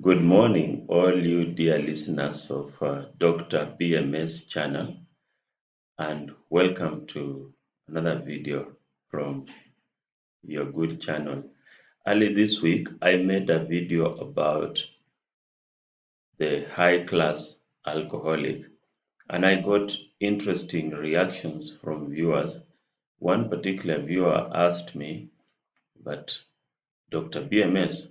Good morning, all you dear listeners of Doctor BMS channel, and welcome to another video from your good channel. Early this week, I made a video about the high class alcoholic, and I got interesting reactions from viewers. One particular viewer asked me, but Dr. BMS,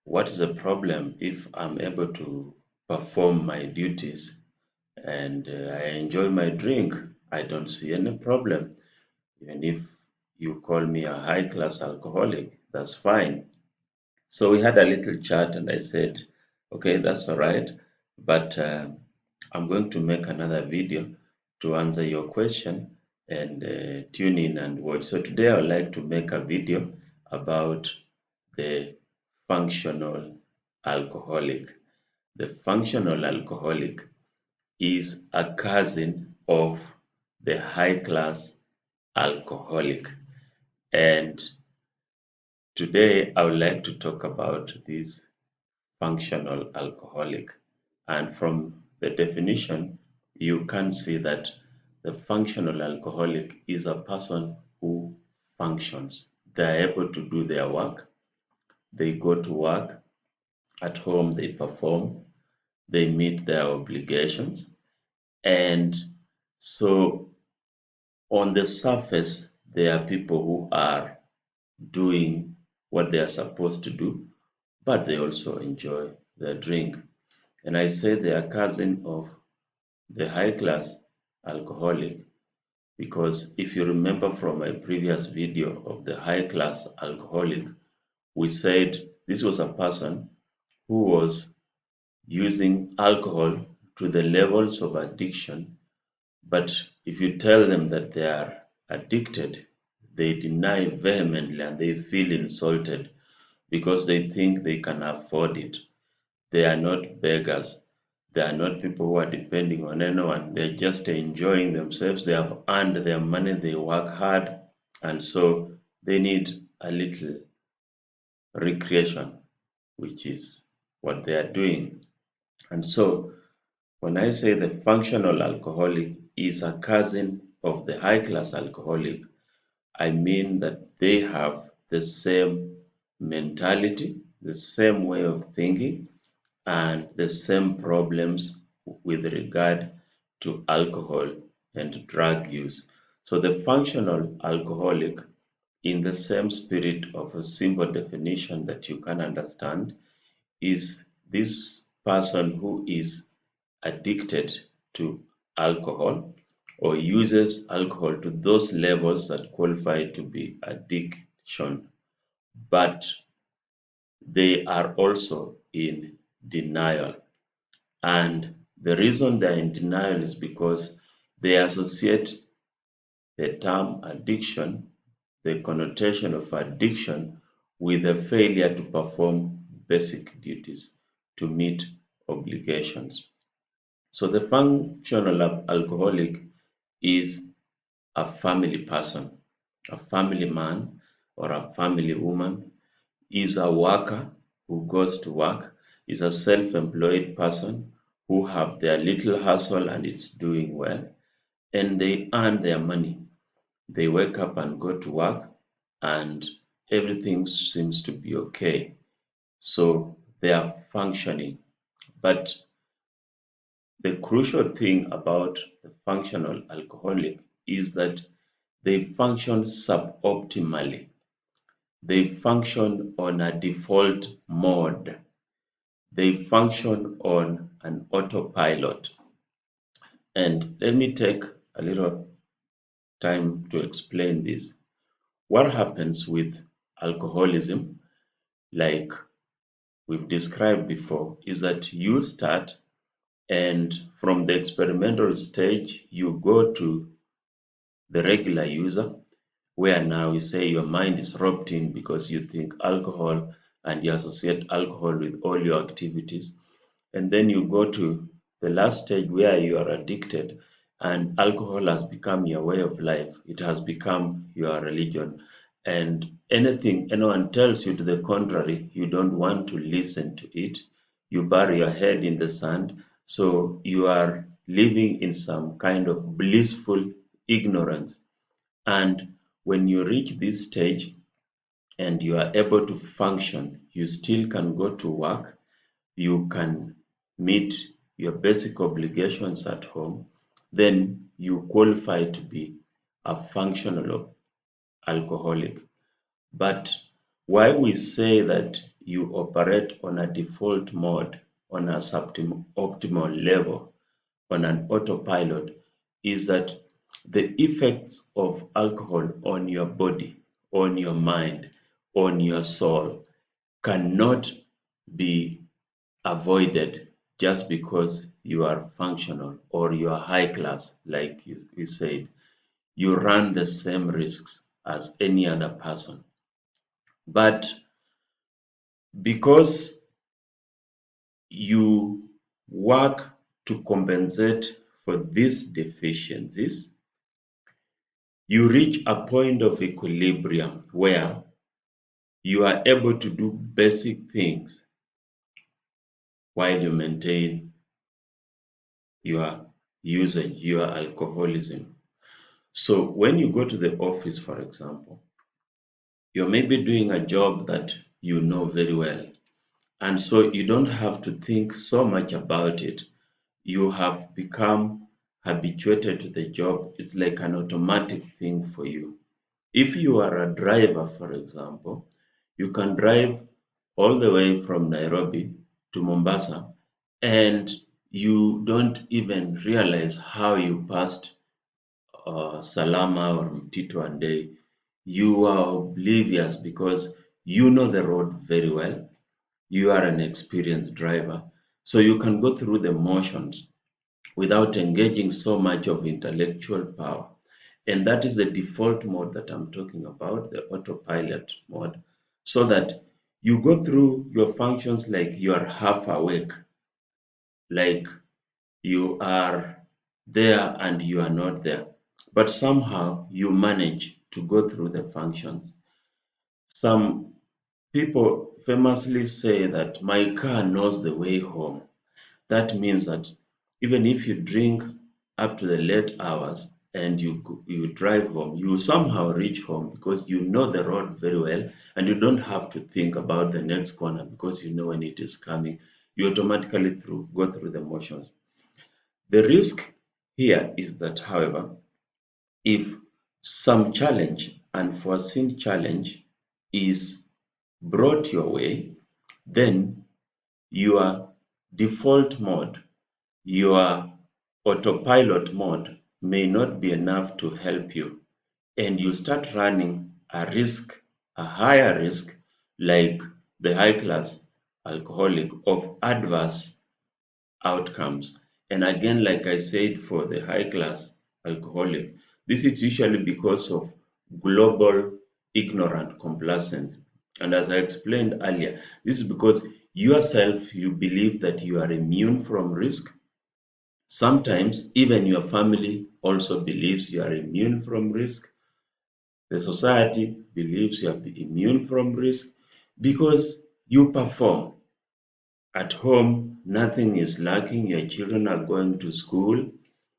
what is the problem if I'm able to perform my duties and I enjoy my drink? I don't see any problem. Even if you call me a high class alcoholic, that's fine. So we had a little chat, and I said, okay, that's all right, but I'm going to make another video to answer your question, and tune in and watch. So today I would like to make a video about the functional alcoholic. The functional alcoholic is a cousin of the high class alcoholic. And today I would like to talk about this functional alcoholic. And from the definition, you can see that the functional alcoholic is a person who functions. They are able to do their work. They go to work. At home, they perform. They meet their obligations. And so on the surface, there are people who are doing what they are supposed to do, but they also enjoy their drink. And I say they are cousin of the high class alcoholic because if you remember from my previous video of the high class alcoholic, we said this was a person who was using alcohol to the levels of addiction. But if you tell them that they are addicted, they deny vehemently and they feel insulted because they think they can afford it. They are not beggars. They are not people who are depending on anyone. They're just enjoying themselves. They have earned their money, they work hard, and so they need a little recreation, which is what they are doing. And so when I say the functional alcoholic is a cousin of the high class alcoholic, I mean that they have the same mentality, the same way of thinking, and the same problems with regard to alcohol and drug use. So the functional alcoholic, in the same spirit of a simple definition that you can understand, is this person who is addicted to alcohol or uses alcohol to those levels that qualify to be addiction, but they are also in denial. And the reason they're in denial is because they associate the term addiction, the connotation of addiction, with a failure to perform basic duties, to meet obligations. So the functional alcoholic is a family person, a family man or a family woman, is a worker who goes to work, is a self-employed person who have their little hustle and it's doing well, and they earn their money. They wake up and go to work, and everything seems to be okay. So they are functioning. But the crucial thing about the functional alcoholic is that they function suboptimally. They function on a default mode. They function on an autopilot. And let me take a little time to explain this. What happens with alcoholism, like we've described before, is that you start, and from the experimental stage, you go to the regular user, where now we say your mind is roped in because you think alcohol and you associate alcohol with all your activities. And then you go to the last stage where you are addicted and alcohol has become your way of life. It has become your religion. and anything anyone tells you to the contrary, you don't want to listen to it. You bury your head in the sand, so you are living in some kind of blissful ignorance. And when you reach this stage and you are able to function, you still can go to work, you can meet your basic obligations at home, then you qualify to be a functional alcoholic. But why we say that you operate on a default mode, on a optimal level, on an autopilot, is that the effects of alcohol on your body, on your mind, on your soul cannot be avoided just because you are functional or you are high class, like you said. You run the same risks as any other person. But because you work to compensate for these deficiencies, you reach a point of equilibrium where you are able to do basic things while you maintain your usage, your alcoholism. So when you go to the office, for example, you're maybe doing a job that you know very well. And so you don't have to think so much about it. You have become habituated to the job. It's like an automatic thing for you. If you are a driver, for example, you can drive all the way from Nairobi to Mombasa and you don't even realize how you passed Salama or Mtito and Day. You are oblivious because you know the road very well. You are an experienced driver. So you can go through the motions without engaging so much of intellectual power. And that is the default mode that I'm talking about, the autopilot mode, so that you go through your functions like you are half awake, like you are there and you are not there. But somehow you manage to go through the functions. Some people famously say that my car knows the way home. That means that even if you drink up to the late hours and you drive home, you somehow reach home because you know the road very well and you don't have to think about the next corner because you know when it is coming. You automatically go through the motions. The risk here is that, however, if some challenge, unforeseen challenge, is brought your way, then your default mode, your autopilot mode may not be enough to help you, and you start running a risk, a higher risk, like the high class alcoholic, of adverse outcomes. And again, like I said, for the high class alcoholic, this is usually because of global ignorant complacence. And as I explained earlier, this is because yourself, you believe that you are immune from risk. Sometimes even your family also believes you are immune from risk. The society believes you are immune from risk because you perform. At home, nothing is lacking. Your children are going to school.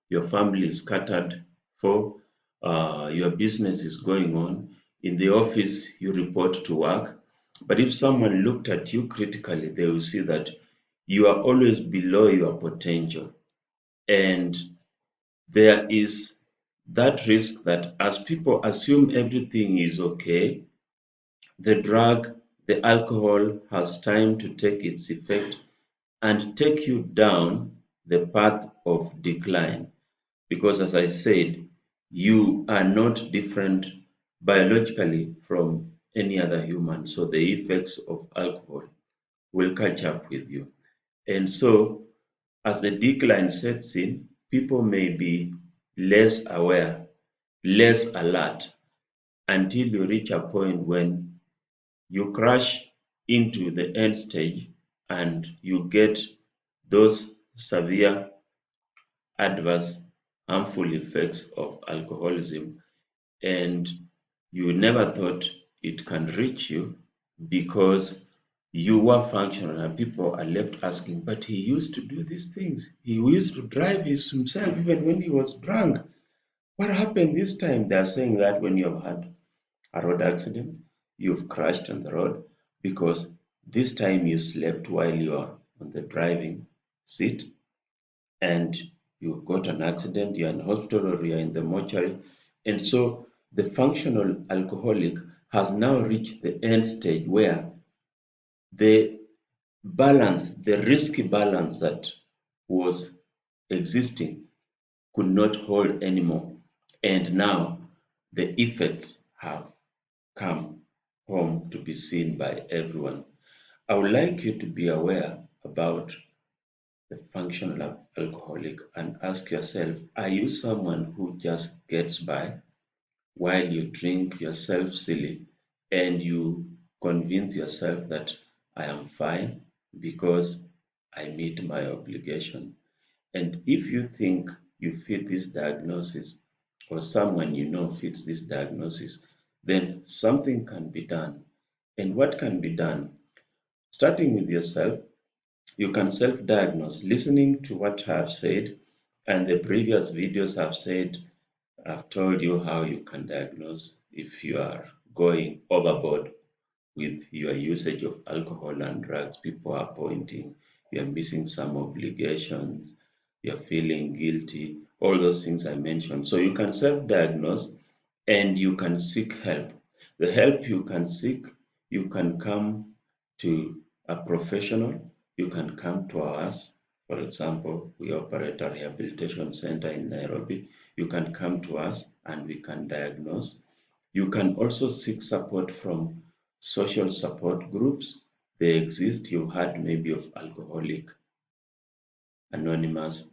Your family is scattered for. Your business is going on. In the office, you report to work. But if someone looked at you critically, they will see that you are always below your potential. And there is that risk that as people assume everything is okay, the drug, the alcohol has time to take its effect and take you down the path of decline. Because, as I said, you are not different biologically from any other human. So the effects of alcohol will catch up with you. And so, as the decline sets in, people may be less aware, less alert, until you reach a point when you crash into the end stage and you get those severe adverse harmful effects of alcoholism, and You never thought it can reach you because you were functional, and people are left asking, but he used to do these things. He used to drive himself even when he was drunk. What happened this time? They are saying that when you have had a road accident, you've crashed on the road because this time you slept while you are on the driving seat and you got an accident, you're in hospital or you're in the mortuary. And so the functional alcoholic has now reached the end stage where the balance, the risky balance that was existing could not hold anymore. And now the effects have come home to be seen by everyone. I would like you to be aware about the functional alcoholic and ask yourself, are you someone who just gets by while you drink yourself silly and you convince yourself that I am fine because I meet my obligation? And if you think you fit this diagnosis or someone you know fits this diagnosis, then something can be done. And what can be done? Starting with yourself, you can self-diagnose. Listening to what I've said and the previous videos I've said, I've told you how you can diagnose if you are going overboard with your usage of alcohol and drugs. People are pointing, you're missing some obligations, you're feeling guilty, all those things I mentioned. So you can self-diagnose and you can seek help. The help you can seek, you can come to a professional, you can come to us. For example, we operate a rehabilitation center in Nairobi. You can come to us and we can diagnose. You can also seek support from social support groups. They exist. You've heard maybe of Alcoholic Anonymous,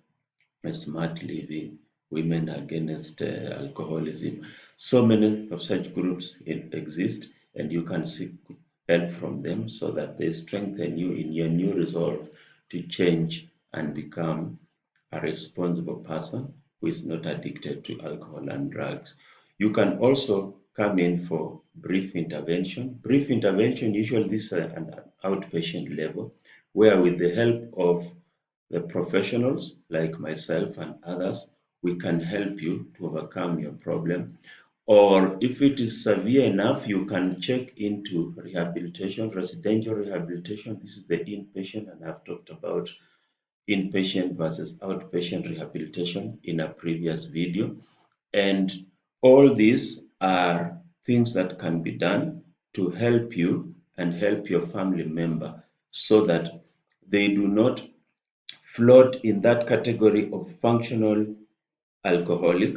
Smart Living, Women Against Alcoholism. So many of such groups exist, and you can seek help from them so that they strengthen you in your new resolve to change and become a responsible person who is not addicted to alcohol and drugs. You can also come in for brief intervention. Brief intervention, usually this is an outpatient level, where with the help of the professionals like myself and others, we can help you to overcome your problem. Or if it is severe enough, you can check into rehabilitation, residential rehabilitation. This is the inpatient, and I've talked about inpatient versus outpatient rehabilitation in a previous video. And all these are things that can be done to help you and help your family member so that they do not float in that category of functional alcoholic,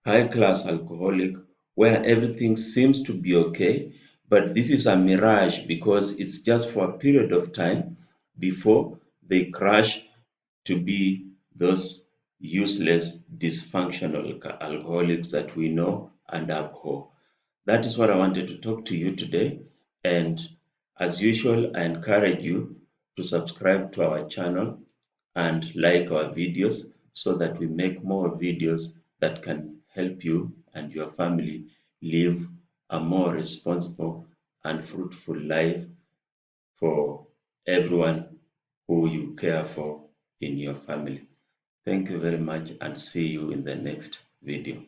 high class alcoholic, where everything seems to be okay, but this is a mirage because it's just for a period of time before they crash to be those useless, dysfunctional alcoholics that we know and abhor. That is what I wanted to talk to you today. And as usual, I encourage you to subscribe to our channel and like our videos so that we make more videos that can help you and your family live a more responsible and fruitful life for everyone who you care for in your family. Thank you very much and see you in the next video.